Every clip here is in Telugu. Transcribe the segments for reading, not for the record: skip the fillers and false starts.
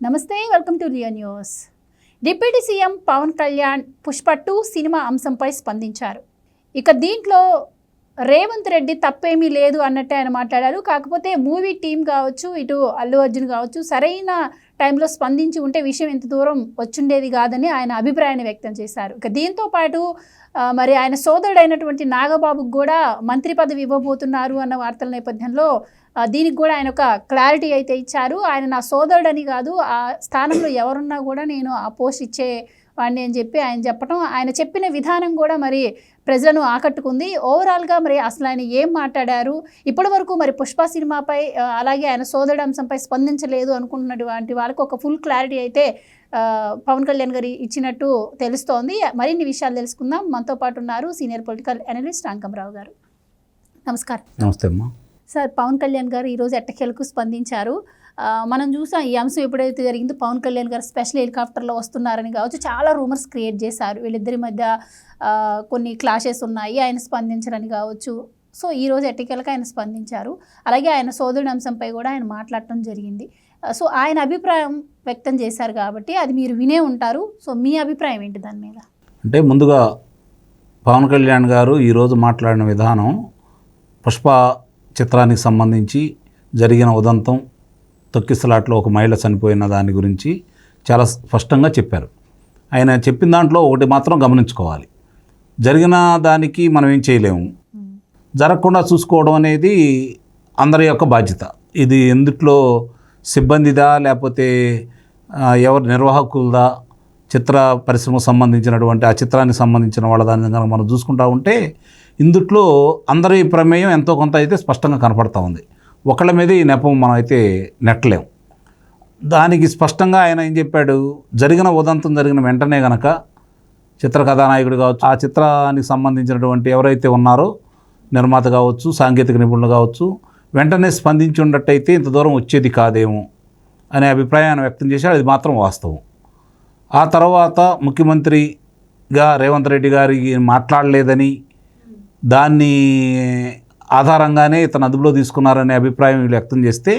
నమస్తే, welcome to Riya news. Deputy CM Pawan Kalyan Pushpa 2 cinema అంశంపై స్పందించారు. ఇక దీంట్లో రేవంత్ రెడ్డి తప్పేమీ లేదు అన్నట్టే ఆయన మాట్లాడారు. కాకపోతే మూవీ టీం కావచ్చు, ఇటు అల్లు అర్జున్ కావచ్చు, సరైన టైంలో స్పందించి ఉంటే విషయం ఇంత దూరం వచ్చుండేది కాదని ఆయన అభిప్రాయాన్ని వ్యక్తం చేశారు. ఇక దీంతో పాటు మరి ఆయన సోదరుడైనటువంటి నాగబాబుకు కూడా మంత్రి పదవి ఇవ్వబోతున్నారు అన్న వార్తల నేపథ్యంలో దీనికి కూడా ఆయన ఒక క్లారిటీ అయితే ఇచ్చారు. ఆయన నా సోదరుడని కాదు, ఆ స్థానంలో ఎవరున్నా కూడా నేను ఆ పోస్ట్ ఇచ్చేవాడిని అని చెప్పి ఆయన చెప్పడం, ఆయన చెప్పిన విధానం కూడా మరి ప్రజలను ఆకట్టుకుంది. ఓవరాల్గా మరి అసలు ఆయన ఏం మాట్లాడారు, ఇప్పటి వరకు మరి పుష్ప సినిమాపై అలాగే ఆయన సోదరుడు అంశంపై స్పందించలేదు అనుకుంటున్నటువంటి వాళ్ళకి ఒక ఫుల్ క్లారిటీ అయితే పవన్ కళ్యాణ్ గారు ఇచ్చినట్టు తెలుస్తోంది. మరిన్ని విషయాలు తెలుసుకుందాం. మనతో పాటు ఉన్నారు సీనియర్ పొలిటికల్ అనలిస్ట్ రాంకమరావు గారు. నమస్కారం. నమస్తే అమ్మా. సార్, పవన్ కళ్యాణ్ గారు ఈరోజు ఎట్టకేలకు స్పందించారు. మనం చూసాం ఈ అంశం ఎప్పుడైతే జరిగిందో పవన్ కళ్యాణ్ గారు స్పెషల్ హెలికాప్టర్లో వస్తున్నారని కావచ్చు, చాలా రూమర్స్ క్రియేట్ చేశారు. వీళ్ళిద్దరి మధ్య కొన్ని క్లాషెస్ ఉన్నాయి, ఆయన స్పందించరని కావచ్చు. సో ఈరోజు ఎట్టకేలకు ఆయన స్పందించారు. అలాగే ఆయన సోదరుడి అంశంపై కూడా ఆయన మాట్లాడటం జరిగింది. సో ఆయన అభిప్రాయం వ్యక్తం చేశారు కాబట్టి అది మీరు వినే ఉంటారు. సో మీ అభిప్రాయం ఏంటి దాని మీద? అంటే ముందుగా పవన్ కళ్యాణ్ గారు ఈరోజు మాట్లాడిన విధానం పుష్ప చిత్రానికి సంబంధించి జరిగిన ఉదంతం, తొక్కిసలాట్లో ఒక మహిళ చనిపోయిన దాని గురించి చాలా స్పష్టంగా చెప్పారు. ఆయన చెప్పిన దాంట్లో ఒకటి మాత్రం గమనించుకోవాలి, జరిగిన దానికి మనం ఏం చేయలేము, జరగకుండా చూసుకోవడం అనేది అందరి యొక్క బాధ్యత. ఇది ఎందుట్లో సిబ్బందిదా లేకపోతే ఎవరి నిర్వాహకులదా, చిత్ర పరిశ్రమకు సంబంధించినటువంటి ఆ చిత్రానికి సంబంధించిన వాళ్ళ దాని కనుక మనం చూసుకుంటూ ఉంటే ఇందుట్లో అందరి ప్రమేయం ఎంతో కొంత అయితే స్పష్టంగా కనపడతా ఉంది. ఒకళ్ళ మీద ఈ నెపం మనం అయితే నెట్టలేము. దానికి స్పష్టంగా ఆయన ఏం చెప్పాడు, జరిగిన ఉదంతం జరిగిన వెంటనే కనుక చిత్ర కథానాయకుడు కావచ్చు, ఆ చిత్రానికి సంబంధించినటువంటి ఎవరైతే ఉన్నారో నిర్మాత కావచ్చు, సాంకేతిక నిపుణులు కావచ్చు, వెంటనే స్పందించి ఉన్నట్టయితే ఇంత దూరం వచ్చేది కాదేమో అనే అభిప్రాయాన్ని వ్యక్తం చేశాడు. అది మాత్రం వాస్తవం. ఆ తర్వాత ముఖ్యమంత్రిగా రేవంత్ రెడ్డి గారికి మాట్లాడలేదని, దాన్ని ఆధారంగానే ఇతను అదుపులో తీసుకున్నారనే అభిప్రాయం వీళ్ళు వ్యక్తం చేస్తే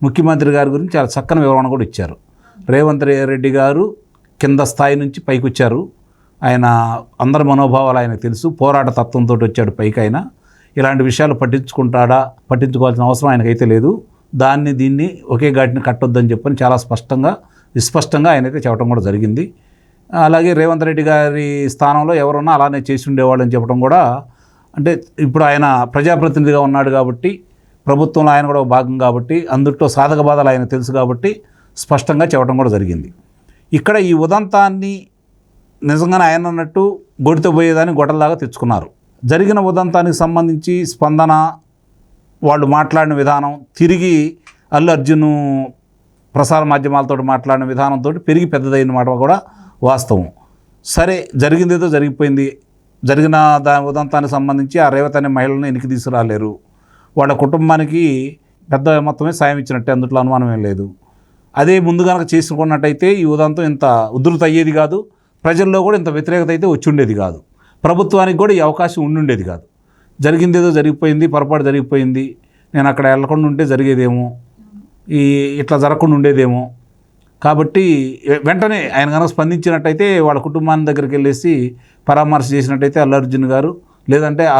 ముఖ్యమంత్రి గారి గురించి చాలా చక్కని వివరణ కూడా ఇచ్చారు. రేవంత్ రెడ్డి గారు కింద స్థాయి నుంచి పైకి వచ్చారు. ఆయన అందరి మనోభావాలు ఆయనకు తెలుసు, పోరాట తత్వంతో వచ్చాడు పైకి. ఆయన ఇలాంటి విషయాలు పట్టించుకోవాల్సిన అవసరం ఆయనకైతే లేదు. దీన్ని ఒకే ఘాటిని కట్టొద్దని చెప్పని చాలా విస్పష్టంగా ఆయనైతే చెప్పడం కూడా జరిగింది. అలాగే రేవంత్ రెడ్డి గారి స్థానంలో ఎవరున్నా అలానే చేసి ఉండేవాళ్ళని చెప్పడం కూడా, అంటే ఇప్పుడు ఆయన ప్రజాప్రతినిధిగా ఉన్నాడు కాబట్టి, ప్రభుత్వంలో ఆయన కూడా భాగం కాబట్టి, అందుట్లో సాధక బాధలు ఆయన తెలుసు కాబట్టి స్పష్టంగా చెప్పడం కూడా జరిగింది. ఇక్కడ ఈ ఉదంతాన్ని నిజంగానే ఆయన అన్నట్టు గొడితో పోయేదాన్ని గొడవలాగా తెచ్చుకున్నారు. జరిగిన ఉదంతానికి సంబంధించి స్పందన, వాళ్ళు మాట్లాడిన విధానం, తిరిగి అల్లు అర్జున్ ప్రసార మాధ్యమాలతో మాట్లాడిన విధానంతో పెరిగి పెద్దదైన మాట కూడా వాస్తవం. సరే, జరిగిందేదో జరిగిపోయింది. జరిగిన ఉదంతానికి సంబంధించి ఆ రేవతి అనే మహిళలను వెనక్కి తీసుకురాలేరు. వాళ్ళ కుటుంబానికి పెద్ద మొత్తమే సాయం ఇచ్చినట్టే, అందులో అనుమానం ఏం లేదు. అదే ముందు కనుక చేసుకున్నట్టయితే ఈ ఉదంతం ఇంత ఉధృత అయ్యేది కాదు, ప్రజల్లో కూడా ఇంత వ్యతిరేకత అయితే వచ్చి ఉండేది కాదు, ప్రభుత్వానికి కూడా ఈ అవకాశం ఉండుండేది కాదు. జరిగిందేదో జరిగిపోయింది, పొరపాటు జరిగిపోయింది, నేను అక్కడ వెళ్ళకుండా ఉంటే జరిగేదేమో, ఇట్లా జరగకుండా ఉండేదేమో. కాబట్టి వెంటనే ఆయన కనుక స్పందించినట్టయితే, వాళ్ళ కుటుంబాన్ని దగ్గరికి వెళ్ళేసి పరామర్శ చేసినట్టయితే అల్లు అర్జున్ గారు, లేదంటే ఆ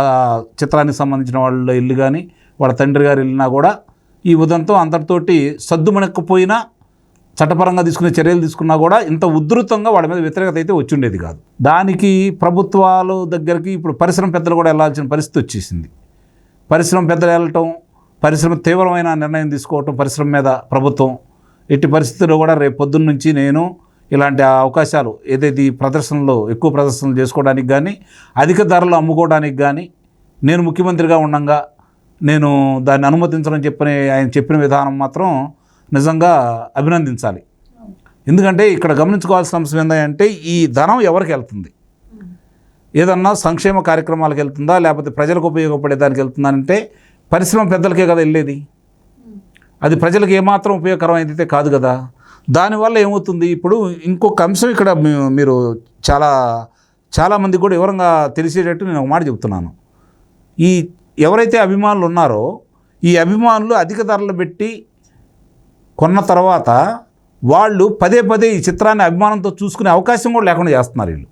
చిత్రానికి సంబంధించిన వాళ్ళ ఇల్లు కానీ వాళ్ళ తండ్రి గారు వెళ్ళినా కూడా ఈ ఉదంతం అందరితోటి సద్దుమణకపోయినా, చట్టపరంగా తీసుకునే చర్యలు తీసుకున్నా కూడా ఇంత ఉధృతంగా వాళ్ళ మీద వ్యతిరేకత అయితే వచ్చి ఉండేది కాదు. దానికి ప్రభుత్వాల దగ్గరికి ఇప్పుడు పరిశ్రమ పెద్దలు కూడా వెళ్ళాల్సిన పరిస్థితి వచ్చేసింది. పరిశ్రమ పెద్దలు వెళ్ళటం, పరిశ్రమ తీవ్రమైన నిర్ణయం తీసుకోవటం, పరిశ్రమ మీద ప్రభుత్వం ఎట్టి పరిస్థితుల్లో కూడా రేపు పొద్దున్న నుంచి నేను ఇలాంటి అవకాశాలు ఏదైతే ఈ ప్రదర్శనలో ఎక్కువ ప్రదర్శనలు చేసుకోవడానికి కానీ, అధిక ధరలు అమ్ముకోవడానికి కానీ నేను ముఖ్యమంత్రిగా ఉండగా నేను దాన్ని అనుమతించడం చెప్పని ఆయన చెప్పిన విధానం మాత్రం నిజంగా అభినందించాలి. ఎందుకంటే ఇక్కడ గమనించుకోవాల్సిన అంశం ఏంటంటే, ఈ ధనం ఎవరికి వెళ్తుంది? ఏదన్నా సంక్షేమ కార్యక్రమాలకు వెళ్తుందా, లేకపోతే ప్రజలకు ఉపయోగపడే దానికి వెళ్తుందా అంటే పరిశ్రమ పెద్దలకే కదా వెళ్ళేది. అది ప్రజలకు ఏమాత్రం ఉపయోగకరమైతే కాదు కదా. దానివల్ల ఏమవుతుంది, ఇప్పుడు ఇంకొక అంశం ఇక్కడ మీరు చాలామంది కూడా వివరంగా తెలిసేటట్టు నేను ఒక మాట చెప్తున్నాను. ఈ ఎవరైతే అభిమానులు ఉన్నారో, ఈ అభిమానులు అధిక ధరలు పెట్టి కొన్న తర్వాత వాళ్ళు పదే పదే ఈ చిత్రాన్ని అభిమానంతో చూసుకునే అవకాశం కూడా లేకుండా చేస్తున్నారు వీళ్ళు.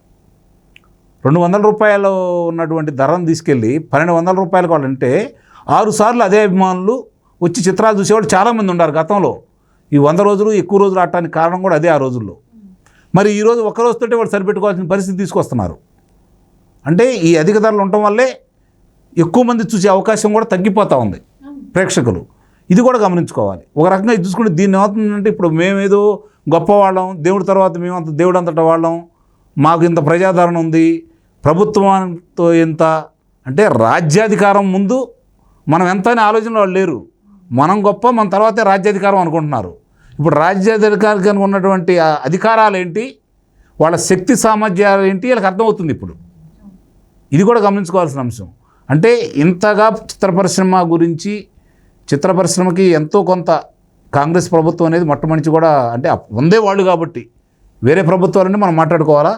200 రూపాయలు ఉన్నటువంటి ధరను తీసుకెళ్ళి 1200 రూపాయలకు వాళ్ళు అంటే 6 సార్లు అదే అభిమానులు వచ్చి చిత్రాలు చూసేవాళ్ళు చాలామంది ఉన్నారు గతంలో. ఈ 100 రోజులు ఎక్కువ రోజులు ఆడటానికి కారణం కూడా అదే ఆ రోజుల్లో. మరి ఈరోజు ఒక్క రోజుతోటే వాళ్ళు సరిపెట్టుకోవాల్సిన పరిస్థితి తీసుకొస్తున్నారు. అంటే ఈ అధిక ధరలు ఉండటం వల్లే ఎక్కువ మంది చూసే అవకాశం కూడా తగ్గిపోతూ ఉంది ప్రేక్షకులు. ఇది కూడా గమనించుకోవాలి. ఒక రకంగా ఇది చూసుకుంటే దీన్ని ఏమవుతుందంటే, ఇప్పుడు మేమేదో గొప్పవాళ్ళం, దేవుడి తర్వాత మేమంత దేవుడు అంతటా వాళ్ళం, మాకు ఇంత ప్రజాదరణ ఉంది, ప్రభుత్వంతో ఎంత అంటే రాజ్యాధికారం ముందు మనం ఎంత అనే ఆలోచనలో వాళ్ళు లేరు. మనం గొప్ప, మన తర్వాతే రాజ్యాధికారం అనుకుంటున్నారు. ఇప్పుడు రాజ్యాధికారానికి ఉన్నటువంటి అధికారాలు ఏంటి, వాళ్ళ శక్తి సామర్థ్యాలు ఏంటి వీళ్ళకి అర్థమవుతుంది ఇప్పుడు. ఇది కూడా గమనించుకోవాల్సిన అంశం. అంటే ఇంతగా చిత్ర పరిశ్రమ గురించి, చిత్ర పరిశ్రమకి ఎంతో కొంత కాంగ్రెస్ ప్రభుత్వం అనేది మొట్టమొదటి కూడా అంటే ఉందే వాళ్ళు కాబట్టి, వేరే ప్రభుత్వాలన్నీ మనం మాట్లాడుకోవాలా.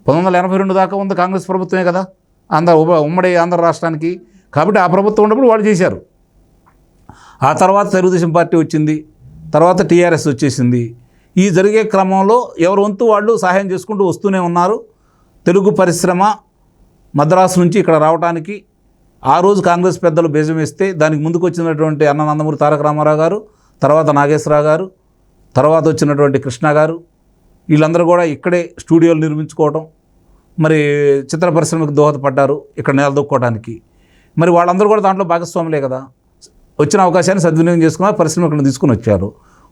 1982 దాకా ఉంది కాంగ్రెస్ ప్రభుత్వమే కదా ఉమ్మడి ఆంధ్ర రాష్ట్రానికి. కాబట్టి ఆ ప్రభుత్వం ఉన్నప్పుడు వాళ్ళు చేశారు. ఆ తర్వాత తెలుగుదేశం పార్టీ వచ్చింది, తర్వాత టీఆర్ఎస్ వచ్చేసింది. ఈ జరిగే క్రమంలో ఎవరి వంతు వాళ్ళు సహాయం చేసుకుంటూ వస్తూనే ఉన్నారు. తెలుగు పరిశ్రమ మద్రాసు నుంచి ఇక్కడ రావడానికి ఆ రోజు కాంగ్రెస్ పెద్దలు బీజం వేస్తే దానికి ముందుకు వచ్చినటువంటి అన్న నందమూరి తారక రామారావు గారు, తర్వాత నాగేశ్వరరావు గారు, తర్వాత వచ్చినటువంటి కృష్ణ గారు, వీళ్ళందరూ కూడా ఇక్కడే స్టూడియోలు నిర్మించుకోవడం, మరి చిత్ర పరిశ్రమకు దోహదపడ్డారు ఇక్కడ నిలదొక్కోవడానికి. మరి వాళ్ళందరూ కూడా దాంట్లో భాగస్వాములే కదా. వచ్చిన అవకాశాన్ని సద్వినియోగం చేసుకుని పరిశ్రమ ఇక్కడ తీసుకుని వచ్చారు.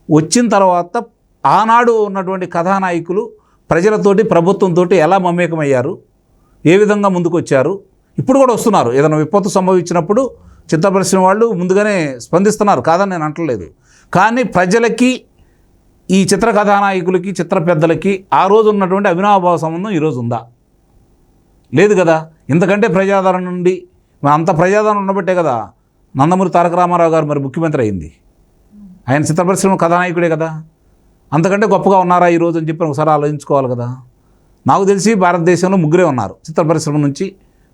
వచ్చిన తర్వాత ఆనాడు ఉన్నటువంటి కథానాయకులు ప్రజలతోటి, ప్రభుత్వంతో ఎలా మమేకమయ్యారు, ఏ విధంగా ముందుకు వచ్చారు, ఇప్పుడు కూడా వస్తున్నారు. ఏదైనా విపత్తు సంభవించినప్పుడు చిత్ర పరిశ్రమ వాళ్ళు ముందుగానే స్పందిస్తున్నారు, కాదని నేను అంటలేదు. కానీ ప్రజలకి, ఈ చిత్ర కథానాయకులకి, చిత్ర పెద్దలకి ఆ రోజు ఉన్నటువంటి అవినాభావ సంబంధం ఈరోజు ఉందా? లేదు కదా. ఇంతకంటే ప్రజాదరణ నుండి, అంత ప్రజాదరణ ఉండబట్టే కదా నందమూరి తారక రామారావు గారు మరి ముఖ్యమంత్రి అయింది. ఆయన చిత్ర పరిశ్రమ కథానాయకుడే కదా. అంతకంటే గొప్పగా ఉన్నారా ఈరోజు అని చెప్పి ఒకసారి ఆలోచించుకోవాలి కదా. నాకు తెలిసి భారతదేశంలో ముగ్గురే ఉన్నారు చిత్ర పరిశ్రమ నుంచి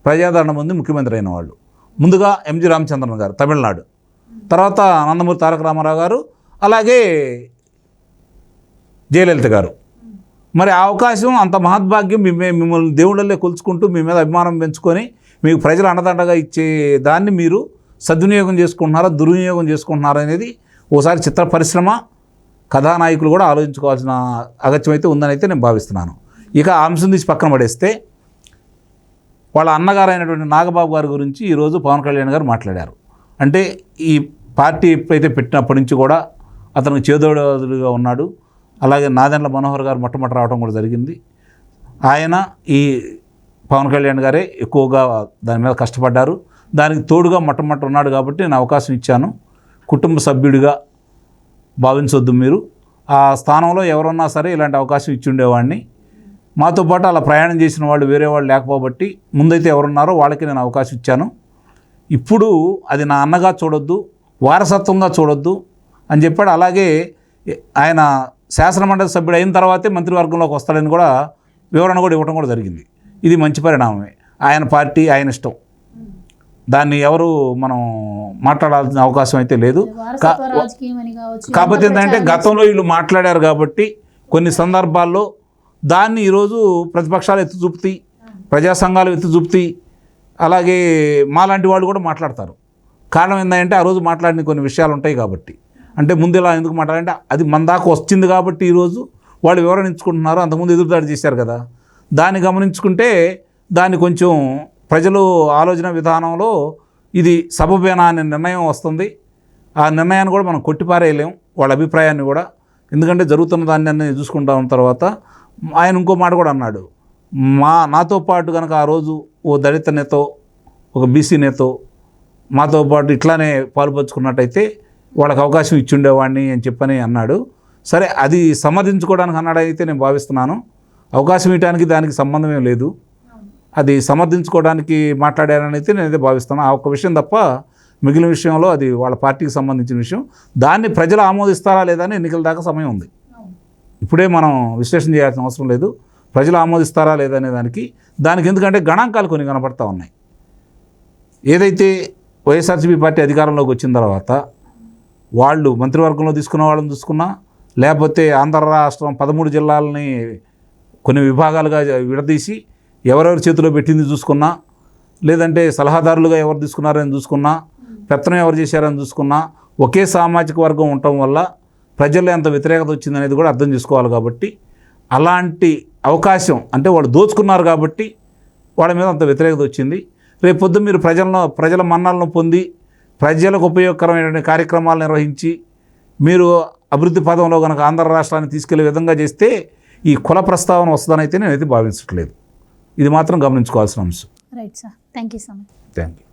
ప్రజాదరణ పొంది ముఖ్యమంత్రి అయిన వాళ్ళు. ముందుగా ఎంజి రామచంద్రన్ గారు తమిళనాడు, తర్వాత నందమూరి తారక రామారావు గారు, అలాగే జయలలిత గారు. మరి ఆ అవకాశం, అంత మహద్భాగ్యం మిమ్మల్ని దేవుళ్ళల్లో కొలుచుకుంటూ మీ మీద అభిమానం పెంచుకొని మీకు ప్రజలు అండదండగా ఇచ్చే దాన్ని మీరు సద్వినియోగం చేసుకుంటున్నారా, దుర్వినియోగం చేసుకుంటున్నారా అనేది ఓసారి చిత్ర పరిశ్రమ కథానాయకులు కూడా ఆలోచించుకోవాల్సిన అగత్యం అయితే ఉందని అయితే నేను భావిస్తున్నాను. ఇక ఆ అంశం తీసి పక్కన పడేస్తే, వాళ్ళ అన్నగారు అయినటువంటి నాగబాబు గారి గురించి ఈరోజు పవన్ కళ్యాణ్ గారు మాట్లాడారు. అంటే ఈ పార్టీ ఎప్పుడైతే పెట్టినప్పటి నుంచి కూడా అతనికి చేదోడుగా ఉన్నాడు. అలాగే నాదెండ్ల మనోహర్ గారు మొట్టమొదటి రావడం కూడా జరిగింది. ఆయన ఈ పవన్ కళ్యాణ్ గారే ఎక్కువగా దాని మీద కష్టపడ్డారు. దానికి తోడుగా మొట్టమొదటి ఉన్నాడు కాబట్టి నేను అవకాశం ఇచ్చాను. కుటుంబ సభ్యుడిగా భావించొద్దు మీరు. ఆ స్థానంలో ఎవరున్నా సరే ఇలాంటి అవకాశం ఇచ్చి ఉండేవాడిని. మాతో పాటు అలా ప్రయాణం చేసిన వాళ్ళు వేరే వాళ్ళు లేకపోబట్టి ముందైతే ఎవరున్నారో వాళ్ళకి నేను అవకాశం ఇచ్చాను. ఇప్పుడు అది నా అన్నగా చూడొద్దు, వారసత్వంగా చూడొద్దు అని చెప్పాడు. అలాగే ఆయన శాసనమండలి సభ్యుడు అయిన తర్వాతే మంత్రివర్గంలోకి వస్తాడని కూడా వివరణ కూడా ఇవ్వడం కూడా జరిగింది. ఇది మంచి పరిణామమే. ఆయన పార్టీ, ఆయన ఇష్టం. దాన్ని ఎవరు మనం మాట్లాడాల్సిన అవకాశం అయితే లేదు. కాకపోతే ఏంటంటే గతంలో వీళ్ళు మాట్లాడారు కాబట్టి కొన్ని సందర్భాల్లో దాన్ని ఈరోజు ప్రతిపక్షాలు ఎత్తి చూపుతాయి, ప్రజా సంఘాలు ఎత్తి చూపుతాయి, అలాగే మాలాంటి వాళ్ళు కూడా మాట్లాడతారు. కారణం ఏంటంటే ఆ రోజు మాట్లాడిన కొన్ని విషయాలు ఉంటాయి కాబట్టి. అంటే ముందు ఇలా ఎందుకు మాట్లాడాలంటే అది మన దాకా వచ్చింది కాబట్టి ఈరోజు వాళ్ళు వివరణించుకుంటున్నారు. అంతకుముందు ఎదురుదాడి చేశారు కదా. దాన్ని గమనించుకుంటే దాన్ని కొంచెం ప్రజలు ఆలోచన విధానంలో ఇది సబబేనా అనే నిర్ణయం వస్తుంది. ఆ నిర్ణయాన్ని కూడా మనం కొట్టిపారేయలేం, వాళ్ళ అభిప్రాయాన్ని కూడా. ఎందుకంటే జరుగుతున్న దాన్ని అన్నీ చూసుకుంటా ఉన్న తర్వాత ఆయన ఇంకో మాట కూడా అన్నాడు. నాతో పాటు కనుక ఆ రోజు ఓ దళిత నేతో, ఒక బీసీ నేతో మాతో పాటు ఇట్లానే పాలుపంచుకున్నట్టయితే వాళ్ళకి అవకాశం ఇచ్చిండేవాడిని అని చెప్పని అన్నాడు. సరే, అది సమర్థించుకోవడానికి అన్నాడైతే నేను భావిస్తున్నాను. అవకాశం ఇవ్వడానికి దానికి సంబంధం ఏం లేదు. అది సమర్థించుకోవడానికి మాట్లాడారని అయితే నేనైతే భావిస్తాను. ఆ ఒక్క విషయం తప్ప మిగిలిన విషయంలో అది వాళ్ళ పార్టీకి సంబంధించిన విషయం. దాన్ని ప్రజలు ఆమోదిస్తారా లేదా అని ఎన్నికల దాకా సమయం ఉంది. ఇప్పుడే మనం విశ్లేషణ చేయాల్సిన అవసరం లేదు. ప్రజలు ఆమోదిస్తారా లేదా అనే దానికి ఎందుకంటే గణాంకాలు కొన్ని కనపడతా ఉన్నాయి. ఏదైతే వైఎస్ఆర్సీపీ పార్టీ అధికారంలోకి వచ్చిన తర్వాత వాళ్ళు మంత్రివర్గంలో తీసుకున్న వాళ్ళని చూసుకున్నా, లేకపోతే ఆంధ్ర రాష్ట్రం 13 జిల్లాలని కొన్ని విభాగాలుగా విడదీసి ఎవరెవరి చేతిలో పెట్టింది చూసుకున్నా, లేదంటే సలహాదారులుగా ఎవరు తీసుకున్నారని చూసుకున్నా, పెత్తనం ఎవరు చేశారని చూసుకున్నా, ఒకే సామాజిక వర్గం ఉండటం వల్ల ప్రజల్లో ఎంత వ్యతిరేకత వచ్చిందనేది కూడా అర్థం చేసుకోవాలి. కాబట్టి అలాంటి అవకాశం అంటే వాళ్ళు దోచుకున్నారు కాబట్టి వాళ్ళ మీద అంత వ్యతిరేకత వచ్చింది. రేపు పొద్దు మీరు ప్రజల మన్నలను పొంది ప్రజలకు ఉపయోగకరమైన కార్యక్రమాలు నిర్వహించి మీరు అభివృద్ధి పదంలో కనుక ఆంధ్ర రాష్ట్రాన్ని తీసుకెళ్లే విధంగా చేస్తే ఈ కుల ప్రస్తావన వస్తుందని అయితే నేనైతే భావించట్లేదు. ఇది మాత్రం గమనించుకోవాల్సిన అంశం. Right sir, thank you so much. Thank you.